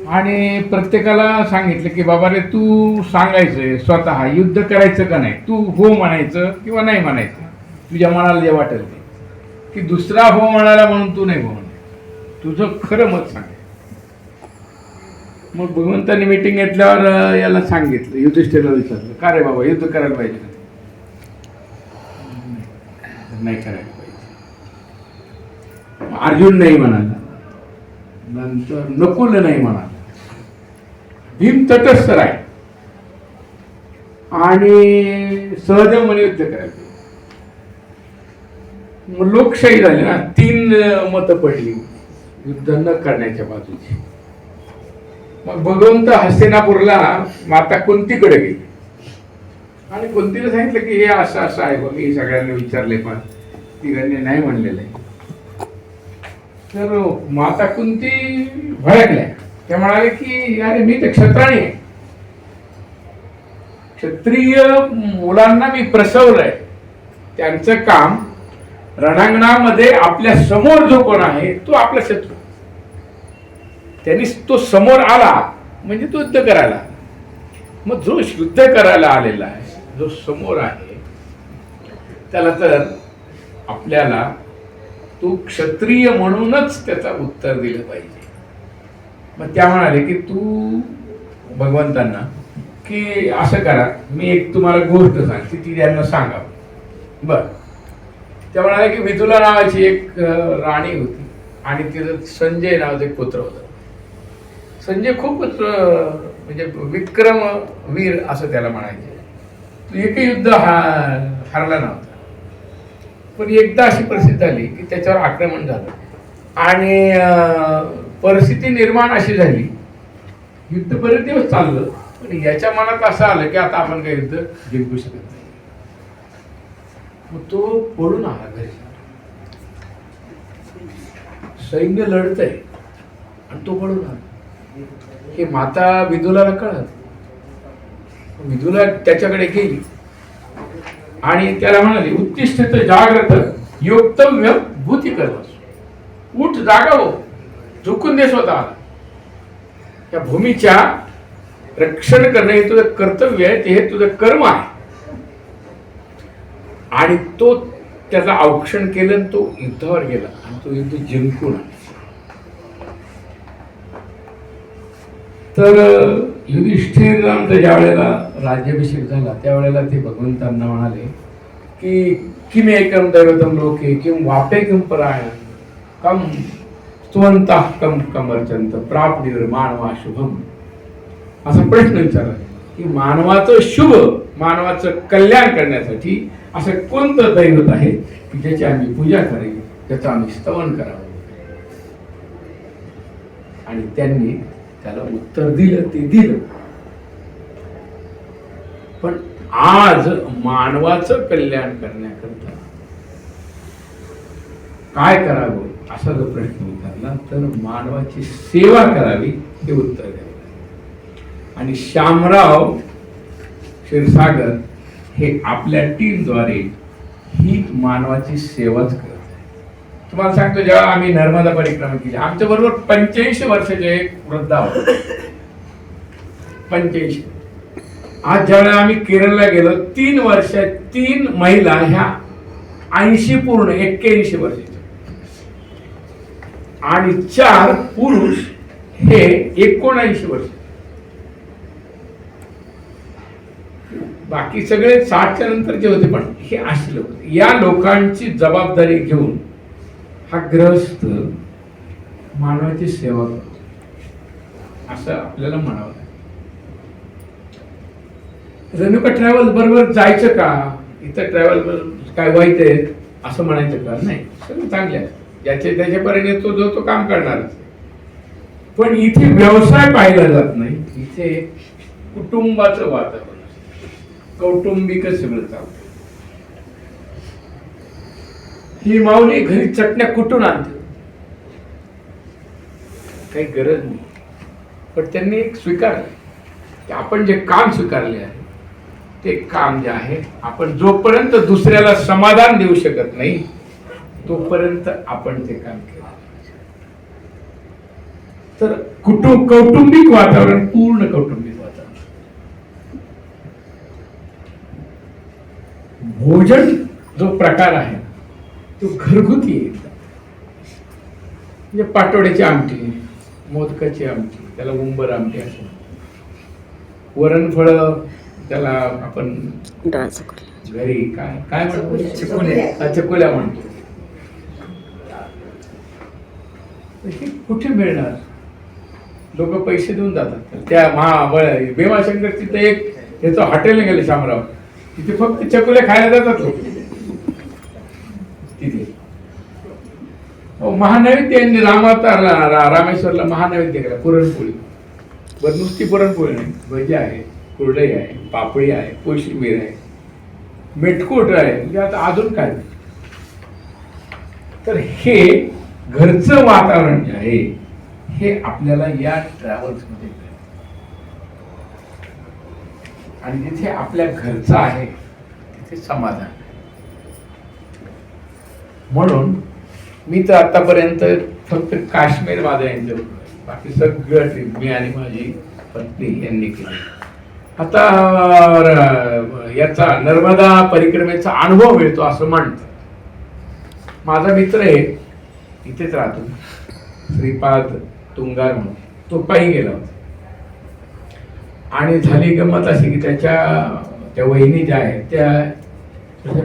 आणि प्रत्येकाला सांगितलं की बाबा रे तू सांगायचंय स्वतः युद्ध करायचं का नाही, तू हो म्हणायचं किंवा नाही म्हणायचं, तुझ्या मनाला जे वाटेल ते, की दुसरा हो म्हणाला म्हणून तू नाही हो म्हणाय, तुझं खरं मत सांगाय. मग भगवंतांनी मीटिंग घेतल्यावर याला सांगितलं, युधिष्ठिरला विचारलं का रे बाबा युद्ध करायला पाहिजे नाही करायला पाहिजे. अर्जुन नाही म्हणाला, नंतर नकुल नाही म्हणाला, भीम तटस्थ राहील आणि सहदेव म्हणे युद्ध करायला पाहिजे. मग लोकशाही झाली ना, 3 मतं पडली युद्ध न करण्याच्या बाजूची. मग भगवंत हस्तिनापूरला माता कुंतीकडे गेली आणि कुंतीला सांगितलं की हे असं असं आहे बघ, मी सगळ्यांना विचारले पण तिघांनी नाही म्हणलेलं आहे. तर माता कुंती भडकल्या. त्या म्हणाले की अरे मी तर क्षत्राणी आहे, क्षत्रिय मुलांना मी प्रसवलंय, त्यांचं काम रणांगणामध्ये आपल्या समोर जो कोण आहे तो आपला शत्रू, त्यांनी तो समोर आला म्हणजे तो युद्ध करायला. मग जो युद्ध करायला आलेला आहे, जो समोर आहे, त्याला तर आपल्याला तो क्षत्रिय म्हणूनच त्याचा उत्तर दिलं पाहिजे. मग त्या म्हणाले की तू भगवंतांना की असं करा, मी एक तुम्हाला गोष्ट सांगते ती त्यांना सांगा. बर. त्या म्हणाले की विदुला नावाची एक राणी होती आणि तिचं संजय नावाचं एक पुत्र होता. संजय खूपच म्हणजे विक्रम वीर असं त्याला म्हणायचे. तो एकही युद्ध हारला नव्हता. पण एकदा अशी परिस्थिती झाली की त्याच्यावर आक्रमण झालं आणि परिस्थिती निर्माण अशी झाली, युद्ध बरेच दिवस चाललं, पण याच्या मनात असं आलं की आता आपण काही युद्ध जिंकू शकत नाही. मग तो पळून आला घरी. सैन्य लढतंय आणि तो पळून आला. हे माता विदुलाला कळत. विदुला त्याच्याकडे गेली आणि त्याला म्हणाली उत्तिष्ठित जाग्रत योक्तव्य भूती करत, उठ जागा हो, झुकून दे स्वतः. त्या भूमीच्या रक्षण करणे हे तुझं कर्तव्य आहे, ते हे तुझं कर्म आहे. आणि तो त्याचं औक्षण केलं आणि तो युद्धावर गेला आणि तो युद्ध जिंकून आला. तर युधिष्ठिरांचा ज्या वेळेला राज्याभिषेक झाला त्यावेळेला ते भगवंतांना म्हणाले की किम एकम दैवतम लोके किम वापे किम परायण कम स्तुवंतः कम कमर्चंत प्राप्तिर् मानवा शुभम. असा प्रश्न विचारला की मानवाचं शुभ, मानवाचं कल्याण करण्यासाठी असं कोणतं दैवत आहे की ज्याची आम्ही पूजा करावी, त्याचं आम्ही स्तवन करावं. आणि त्यांनी त्याला उत्तर दिलं, ते दिलं. पण आज मानवाचं कल्याण करण्याकरता काय करावं असा जो प्रश्न विचारला तर मानवाची सेवा करावी हे उत्तर द्यावं. आणि श्यामराव क्षीरसागर हे आपल्या टीमद्वारे ही मानवाची सेवाच करत आहे. तुम्हाला सांगतो, जेव्हा आम्ही नर्मदा परिक्रमा केली, आमच्या बरोबर 85 वर्षाचे एक वृद्ध होते. 85. आज ज्यावेळेला आम्ही केरळला गेलो, 3 वर्षात 3 महिला ह्या 80 पूर्ण 81 वर्षाच्या आणि 4 पुरुष हे 79 वर्ष. बाकी सगळे 60च्या नंतरचे होते, पण हे असे लोक. या लोकांची जबाबदारी घेऊन हा ग्रहस्थ मानवाची सेवा करतो असं आपल्याला म्हणावं लागेल. रेणुका ट्रॅव्हल बरोबर जायचं का, इथं ट्रॅव्हल काय वाईट आहे असं म्हणायचं का? नाही, सगळं चांगले आहे. ज्याचे त्याच्यापर्यंत येतो जो तो काम करणारच. पण इथे व्यवसाय पाहिला जात नाही, इथे कुटुंबाचं वातावरण, कौटुंबिकच सगळं चालतं. ही माऊली घरी चटण्या कुठून आणते, काही गरज नाही. पण त्यांनी एक स्वीकारलं की आपण जे काम स्वीकारले आहे ते काम जे आहे, आपण जोपर्यंत दुसऱ्याला समाधान देऊ शकत नाही तोपर्यंत आपण ते काम केलं. तर कौटुंबिक वातावरण, पूर्ण कौटुंबिक वातावरण. भोजन जो प्रकार आहे तो घरगुती आहे. म्हणजे पाटोड्याची आमटी, मोदकाची आमटी, त्याला उंबर आमटी असं, वरणफळ त्याला आपण घरी काय काय म्हणतो, चकुल्या म्हणतो. हे कुठे मिळणार? लोक पैसे देऊन जातात. त्या भीमाशंकर तिथे एक त्याचं हॉटेल गेले शामराव, तिथे फक्त चकुल्या खायला जातात लोक तिथे. महानैवेद्य रामेश्वरला महानैवेद्य केला पुरणपोळी. बरं, नुसती पुरणपोळी नाही, भजी आहे, कुरडई आहे, पापडी आहे, कोशिंबीर आहे, मेटकूट आहे म्हणजे आता अजून काय. तर हे घरचं वातावरण जे आहे हे आपल्याला या ट्रॅव्हल्स मध्ये मिळेल. आणि जिथे आपल्या घरचं आहे तिथे समाधान आहे. म्हणून मी तर आतापर्यंत फक्त काश्मीर माझं एन्जॉय केलं, बाकी सगळं ट्रिप मी आणि माझी पत्नी यांनी केली. आता याचा नर्मदा परिक्रमेचा अनुभव मिळतो असं म्हणतात. माझा मित्र आहे इथेच राहतो, श्रीपाद तुंगार म्हणून, तो पायी गेला होता. आणि झाली गंमत अशी की त्या वहिनी ज्या आहेत त्या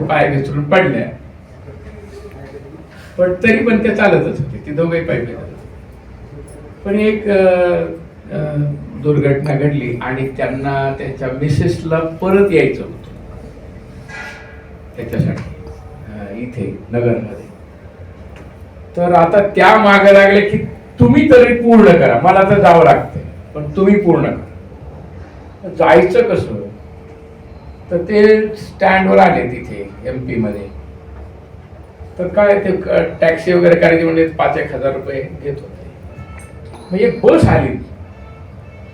पाय घसरून पडल्या, पण तरी पण त्या चालतच होते, ते दोघे पायी गेले. पण एक दुर्घटना घडली आणि त्यांना त्यांच्या मिसेसला परत यायचं होतं त्याच्यासाठी इथे नगरमध्ये. तर आता त्या मागे लागले की तुम्ही तरी पूर्ण करा, मला तर जावं लागतंय पण तुम्ही पूर्ण करा. जायचं कसं, तर ते स्टँडवर आले तिथे MP मध्ये. तर काय ते टॅक्सी वगैरे करायची म्हणजे 5-1 हजार रुपये घेत होते. मग एक बस आली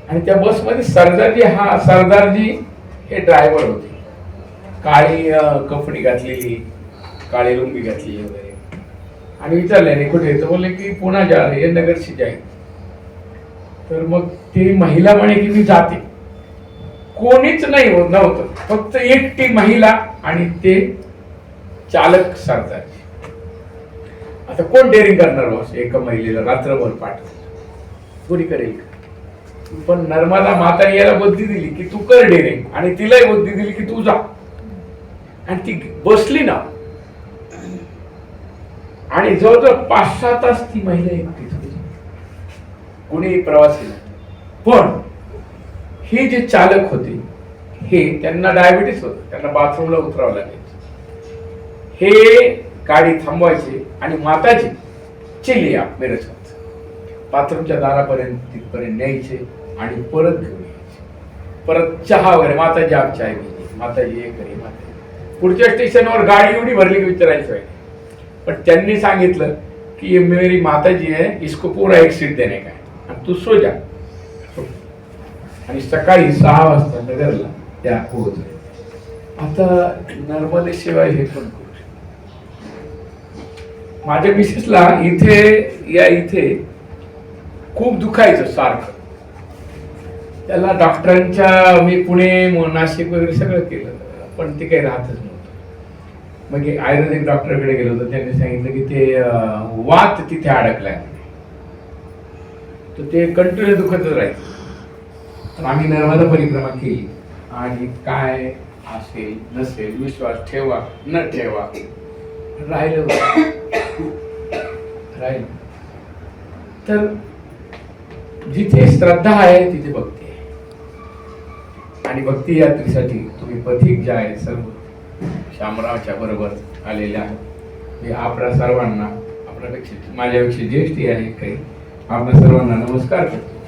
आणि त्या बसमध्ये सरदारजी हे ड्रायव्हर होते, काळी कपडी घातलेली, काळी लुंगी घातलेली वगैरे. आणि विचारले कुठे, तर बोलले की पुन्हा जा रही है, नगर से जाए. तर मग ती महिला म्हणे की मी जाते. कोणीच नव्हतं, फक्त एकटी महिला आणि ते चालक सरदारजी. आता कोण डेअरिंग करणार बॉस, एका महिलेला रात्रभर पाठवलं, कोणी करेल का? पण नर्मदा माताने याला बुद्धी दिली की तू कर डेअरिंग, आणि तिलाही बुद्धी दिली की तू जा. आणि ती बसली ना, आणि जवळजवळ 5-6 तास ती महिला एकटीच होती, कोणी प्रवासी नाही. पण हे जे चालक होते हे त्यांना डायबिटीस होतं, त्यांना बाथरूमला उतरावं लागेल. हे गाडी थांबवायचे आणि माताजी चली आप मेरे साथ, बाथरूमच्या दारापर्यंत तिथपर्यंत न्यायचे आणि परत घेऊन यायचे. परत चहा वगैरे, माताजी आप चाय घेतली, माताजी हे करे, माताजी. पुढच्या स्टेशनवर गाडी एवढी भरली की विचारायचं आहे. पण त्यांनी सांगितलं की मेरी माताजी है, इसको पूरा एक सीट देने का है, तू सो जा. आणि सकाळी 6 वाजता नगरला त्या पोहोचले. आता नर्मदेशिवाय हे पण करू शकतो. माझ्या मिसेसला इथे खूप दुखायचं सारखं. त्याला डॉक्टरांच्या, मी पुणे नाशिक वगैरे सगळं केलं, पण ते काही राहतच नव्हतं. मग आयुर्वेदिक डॉक्टरकडे गेलो होतो, त्यांनी सांगितलं की ते वात तिथे अडकलाय, तर ते कंटिन्यू दुखतच राहायचं. तर आम्ही नर्मदा परिक्रमा केली आणि काय असेल नसेल, विश्वास ठेवा न ठेवा, राहिलं. तर जिथे श्रद्धा आहे तिथे भक्ती आहे. आणि भक्ती यात्रेसाठी तुम्ही पथिक जे आहे सर्व शामरावच्या बरोबर आलेले आहेत. मी आपल्या सर्वांना, आपल्यापेक्षा माझ्यापेक्षा ज्येष्ठ आहे काही, आपल्या सर्वांना नमस्कार करतो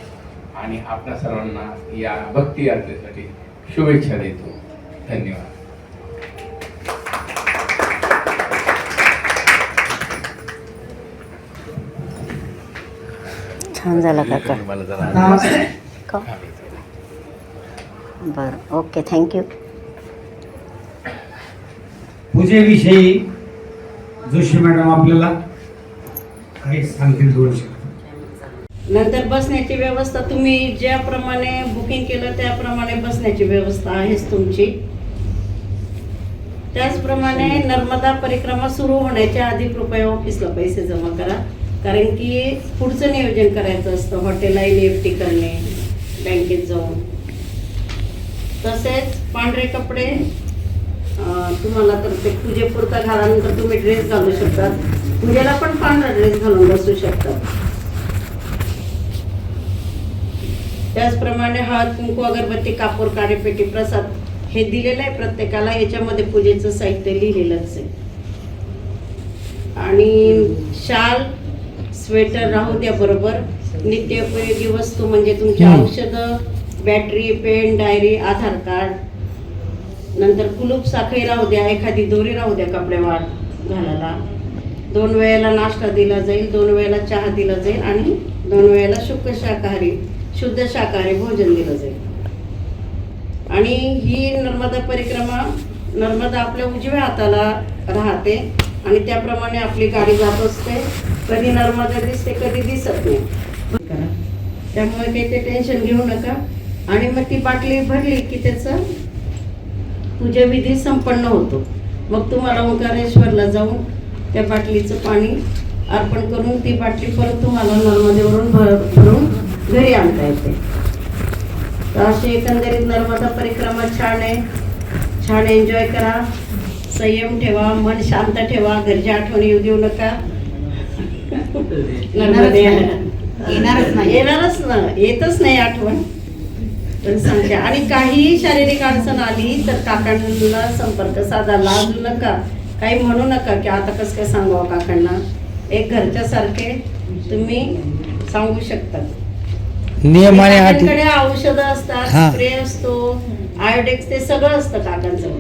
आणि आपल्या सर्वांना या भक्ती यात्रेसाठी शुभेच्छा देतो. धन्यवाद. छान झाला काका. का? बरं, ओके, थँक्यू. पूजेविषयी जोशी मॅडम आपल्याला काही सांगतील 2 शब्द. नंतर बसण्याची व्यवस्था तुम्ही ज्याप्रमाणे बुकिंग केलं त्याप्रमाणे बसण्याची व्यवस्था आहेच तुमची. त्याचप्रमाणे नर्मदा परिक्रमा सुरू होण्याच्या आधी कृपया ऑफिसला पैसे जमा करा, कारण की पुढचं नियोजन करायचं असतं, हॉटेल NEFT करणे, बँकेत जाऊन. तसेच पांढरे कपडे तुम्हाला तर ते पूजेपुरता घाल्यानंतर तुम्ही ड्रेस घालू शकतात, पूजेला पण पांढरा ड्रेस घालून बसू शकतात. त्याचप्रमाणे हळद कुंकू अगरबत्ती कापूर काडेपेटी प्रसाद हे दिलेलं आहे प्रत्येकाला. याच्यामध्ये पूजेचं साहित्य लिहिलेलंच आहे. आणि शाल स्वेटर राहू द्या बरोबर. नित्योपयोगी वस्तू म्हणजे तुमची औषधं, बॅटरी, पेन, डायरी, आधार कार्ड, नंतर कुलूप साखळी राहू द्या, एखादी दोरी राहू द्या कपडे वाट घालायला. 2 वेळेला नाश्ता दिला जाईल, 2 वेळेला चहा दिला जाईल आणि 2 वेळेला शुद्ध शाकाहारी भोजन दिलं जाईल. आणि ही नर्मदा परिक्रमा, नर्मदा आपल्या उजव्या हाताला राहते आणि त्याप्रमाणे आपली गाडी जात असते. कधी नर्मदा दिसते, कधी दिसत नाही. त्यामुळे काही ते टेन्शन घेऊ नका. आणि मग ती बाटली भरली की त्याचा पूजाविधी संपन्न होतो. मग तुम्हाला ओंकारेश्वरला जाऊन त्या बाटलीचं पाणी अर्पण करून ती बाटली परत तुम्हाला नर्मदेवरून भरून घरी आणता येते. तर अशी एकंदरीत नर्मदा परिक्रमा छान आहे. छान एन्जॉय करा, संयम ठेवा, मन शांत ठेवा, घरच्या आठवणी येऊ देऊ नका. नर्मदे येणारच ना, येतच नाही आठवण. पण सांगते. आणि काही शारीरिक अडचण आली तर काकांना संपर्क साधा, लाजू नका, काही म्हणू नका की आता कसं काय सांगावं काकांना. एक घरच्या सारखे तुम्ही सांगू शकता. नियमाने अटी काकांकडे औषधं असतात, हा. स्प्रे असतो, आयोडेक्स, ते सगळं असतं काकांजवळ.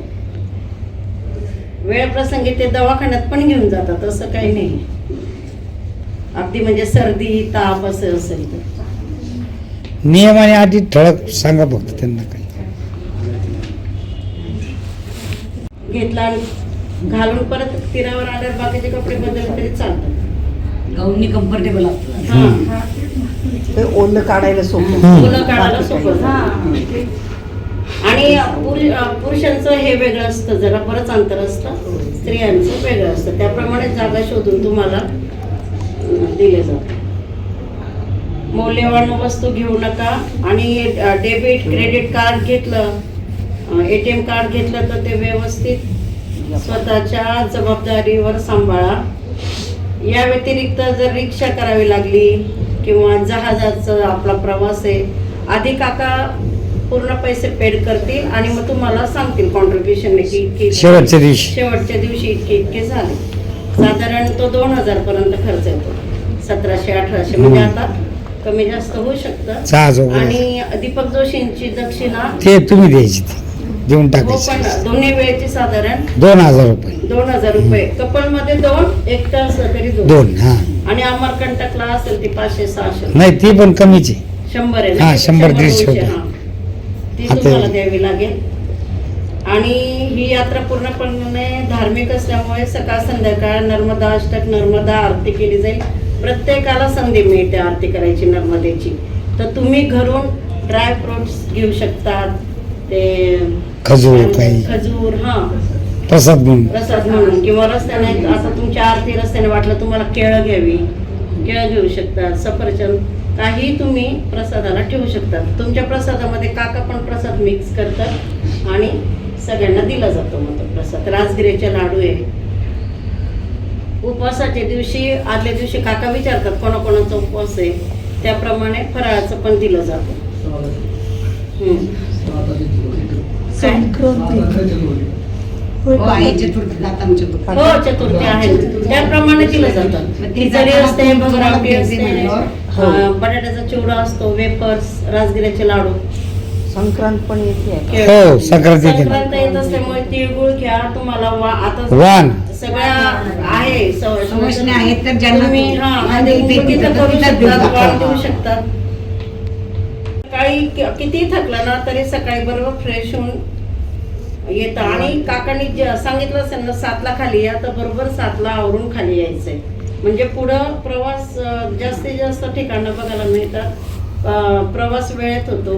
वेळ प्रसंगी ते दवाखान्यात पण घेऊन जातात, असं काही नाही. अगदी म्हणजे सर्दी ताप असं असेल तर नियमाने अटी ठळक सांगा फक्त त्यांना काही. घेतला आणि घालून परत तीरावर आल्यावर बाकीचे कपडे बदलले तरी चालतात. गाऊननी कम्फर्टेबल असतं. हा. ते ओलं काढायला सोपं. मुलं काढायला सोपं जातं. आणि पुरुषांचं हे वेगळं असतं, जरा बरंच अंतर असतं. स्त्रियांचं वेगळं असतं. त्याप्रमाणे जागा शोधून तुम्हाला दिले जातं. मौल्यवान वस्तू घेऊ नका. आणि डेबिट क्रेडिट कार्ड घेतलं, ATM कार्ड घेतलं तर ते व्यवस्थित स्वतःच्या जबाबदारीवर सांभाळा. या व्यतिरिक्त जर रिक्षा करावी लागली किंवा जहाजाचा आपला प्रवास आहे, आधी काका पूर्ण पैसे पेड करतील आणि मग तुम्हाला सांगतील कॉन्ट्रीब्युशन की शेवटच्या दिवशी इतके झाले. साधारण तो 2000 पर्यंत खर्च येतो. 1700-1800 म्हणजे आता कमी जास्त होऊ शकतं. जहाज वगैरे आणि दीपक जोशींची दक्षिणा ते तुम्ही द्यायची, ती देऊन हो, टाकायची. पण दोन्ही वेळेची साधारण 2000 रुपये. 2000 रुपये. कपल मध्ये 2, एकटं असलं तरी 2. 2 हा. आणि अमरकंटकला असेल ती 500-600 नाही ती पण कमीच आहे. 100 आहे हा, ना? 100-150 200, हा. ती आता- तुम्हाला द्यावी लागेल. आणि ही यात्रा पूर्णपणे धार्मिक असल्यामुळे सकाळ संध्याकाळ नर्मदा अष्टक, नर्मदा आरती केली जाईल. प्रत्येकाला संधी मिळते आरती करायची नर्मदेची. तर तुम्ही घरून ड्राय फ्रुट्स घेऊ शकतात, ते खजूर काही खजूर, हा, प्रसाद म्हणून. प्रसाद म्हणून. किंवा रस्त्याने आता तुमच्या आरती रस्त्याने वाटलं तुम्हाला केळं घ्यावी, केळं घेऊ शकतात, सफरचंद, काही तुम्ही प्रसादाला ठेवू शकतात. तुमच्या प्रसादामध्ये काका पण प्रसाद मिक्स करतात आणि सगळ्यांना दिला जातो मग तो प्रसाद. राजगिऱ्याचे लाडू आहे. उपवासाच्या दिवशी आदल्या दिवशी काका विचारतात कोणाकोणाचा उपवास आहे, त्याप्रमाणे फराळाचं पण दिलं जातं. हो, चतुर्थी आहे, त्याप्रमाणे दिलं जातं. खिचडी असते, भगरावटी असते, बटाट्याचा चिवडा असतो, वेपर्स, राजगिऱ्याचे लाडू. संक्रांत पण येते. हो, संक्रांत येते. संक्रांत येत असल्यामुळे तिळगुळ घ्या. तुम्हाला आता वाण सगळ्या आहे समजणे आहेत तर ज्यांना तुम्ही आणि ते तिथं करू तिथं देऊ शकतात, वाण शकतात. देऊ शकतात. सकाळी किती थकला ना तरी सकाळी बरोबर फ्रेश होऊन येतं. आणि काकांनी सांगितलं असेल ना 7ला खाली या, तर बरोबर 7ला आवरून खाली यायचंय. म्हणजे पुढं प्रवास जास्तीत जास्त ठिकाणं बघायला मिळतात. प्रवास वेळेत होतो.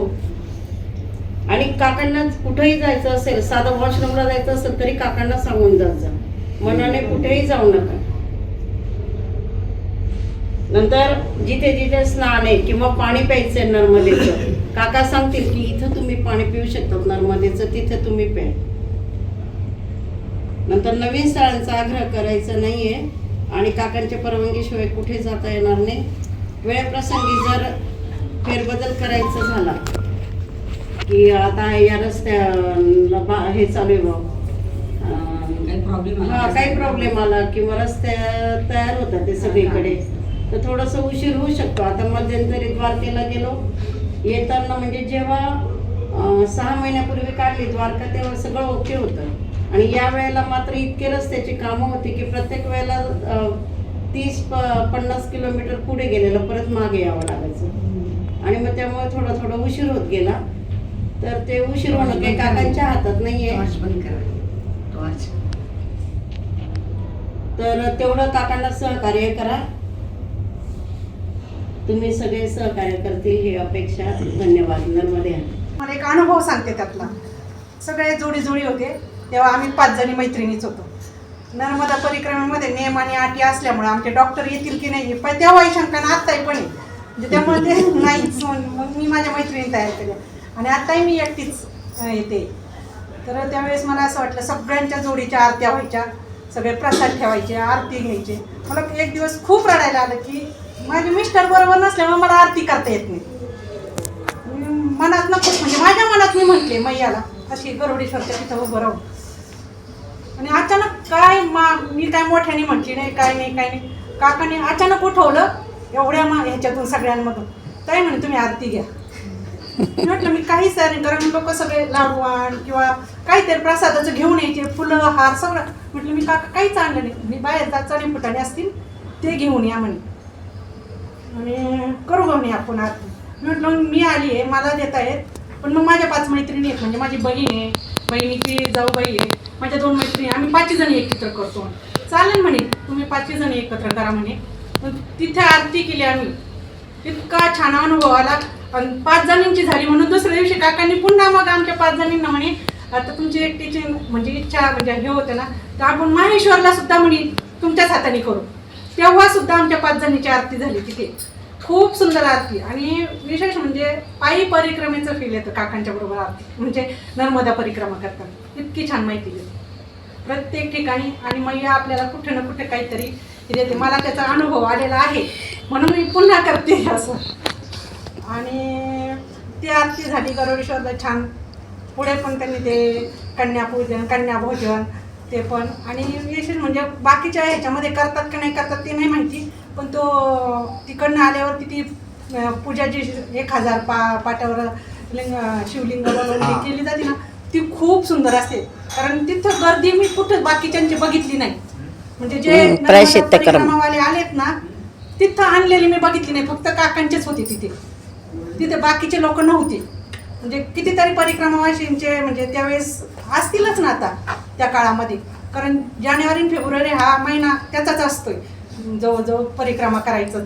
आणि काकांना कुठेही जायचं असेल, साधं वॉशरूमला जायचं असेल तरी काकांना सांगून जात जा, मनाने कुठेही जाऊ नका. नंतर जिथे जिथे स्नान आहे किंवा पाणी प्यायचंय नर्मदेचं, काका सांगतील की इथं तुम्ही पाणी पिऊ शकतात नर्मदेचं, तिथे तुम्ही प्या. नंतर नवीन स्थळांचा आग्रह करायचा नाहीये आणि काकांच्या परवानगीशिवाय कुठे जाता येणार नाही. वेळप्रसंगी जर फेरबदल करायचा झाला की आता या रस्त्याला हे चालू आहे बा, काही प्रॉब्लेम आला किंवा रस्ते तयार होतात ते सगळीकडे, तर थोडंसं उशीर होऊ शकतो. आता मध्यंतरी द्वारकेला गेलो, येताना म्हणजे जेव्हा 6 महिन्यापूर्वी काढली द्वारका, तेव्हा सगळं ओके होतं. आणि या वेळेला मात्र इतके रस्त्याची कामं होती की प्रत्येक वेळेला 30-50 किलोमीटर पुढे गेलेलं परत मागे यावं लागायचं. आणि मग त्यामुळे थोडा उशीर होत गेला. तर ते उशीर होणं काही काकांच्या हातात नाहीये. तर तेवढं काकांना सहकार्य करा. तुम्ही सगळे सहकार्य करतील ही अपेक्षा. धन्यवाद. नर्मदे. मला एक अनुभव सांगते त्यातला. सगळे जोडी होते तेव्हा आम्ही 5 जणी मैत्रिणीच होतो. नर्मदा परिक्रमेमध्ये नियम आणि अटी असल्यामुळे आमचे डॉक्टर येतील की नाही पण तेव्हाही शंका ना आत्ताही पण आहे. म्हणजे त्यामुळे ते नाहीच. मग मी माझ्या मैत्रिणी तयार केल्या आणि आत्ताही मी एकटीच येते. तर त्यावेळेस मला असं वाटलं सगळ्यांच्या जोडीच्या आरत्या व्हायच्या, सगळे प्रसाद ठेवायचे, आरती घ्यायचे. मला एक दिवस खूप रडायला आलं की माझे मिस्टर बरोबर नसल्यामुळे मला आरती करता येत नाही. मनात नको म्हणजे माझ्या मनात मी म्हटले मैयाला अशी गरुडेश्वरच्या तिथं उभं राहून. आणि अचानक मी काय मोठ्याने म्हटली नाही, काय नाही. काकाने अचानक उठवलं एवढ्या ह्याच्यातून सगळ्यांमधून. ताई म्हणे तुम्ही आरती घ्या. म्हटलं मी काहीच नाही, कारण लोक सगळे लाडवाण किंवा काहीतरी प्रसादाचं घेऊन यायचे, फुलं हार सगळं. म्हटलं मी काका काहीच आणलं नाही, मी बाहेर चणे फुटाणे असतील ते घेऊन या म्हणे आणि करू म्हणे आपण आरती. म्हटलं मी आली आहे, मला देता येत. पण मग माझ्या 5 मैत्रिणी आहेत, म्हणजे माझी बहीण आहे, बहिणीची जाऊबाई आहे, माझ्या 2 मैत्रिणी, आम्ही 5 जणी एकत्र करतो. चालेल म्हणे तुम्ही 5 जणी एकत्र करा म्हणे. तिथे आरती केली आम्ही. इतका छान अनुभव आला. आणि 5 जणींची झाली म्हणून दुसऱ्या दिवशी काकांनी पुन्हा मग आमच्या 5 जणींना म्हणे आता तुमची एकटीची म्हणजे इच्छा म्हणजे हे होतं ना तर आपण माहेश्वरला सुद्धा म्हणे तुमच्याच हाताने करू. तेव्हा सुद्धा आमच्या 5 जणीची आरती झाली तिथे. खूप सुंदर आरती. आणि विशेष म्हणजे पायी परिक्रमेचं फील येतं काकांच्या बरोबर आरती म्हणजे नर्मदा परिक्रमा करताना. इतकी छान माहिती देते प्रत्येक ठिकाणी. आणि मैया आपल्याला कुठे ना कुठे काहीतरी देते. मला त्याचा अनुभव आलेला आहे म्हणून मी पुन्हा करते असं. आणि ती आरती झाली गरुडेश्वरला छान. पुढे पण त्यांनी ते कन्यापूजन कन्याभोजन ते पण. आणि विशेष म्हणजे बाकीच्या ह्याच्यामध्ये करतात का नाही करतात ते नाही माहिती, पण तो तिकडनं आल्यावरती ती पूजा जी 1000 पाटावर शिवलिंग केली जाते ना ती खूप सुंदर असते. कारण तिथं गर्दी मी कुठं बाकीच्यांची बघितली नाही. म्हणजे जे परिक्रमावाले आलेत ना तिथं आणलेली मी बघितली नाही, फक्त काकांचेच होते तिथे बाकीचे लोक नव्हते. म्हणजे कितीतरी परिक्रमावासींचे म्हणजे त्यावेळेस असतीलच ना आता त्या काळामध्ये. कारण जानेवारी फेब्रुवारी हा महिना त्याचाच असतोय जवळजवळ परिक्रमा करायचं.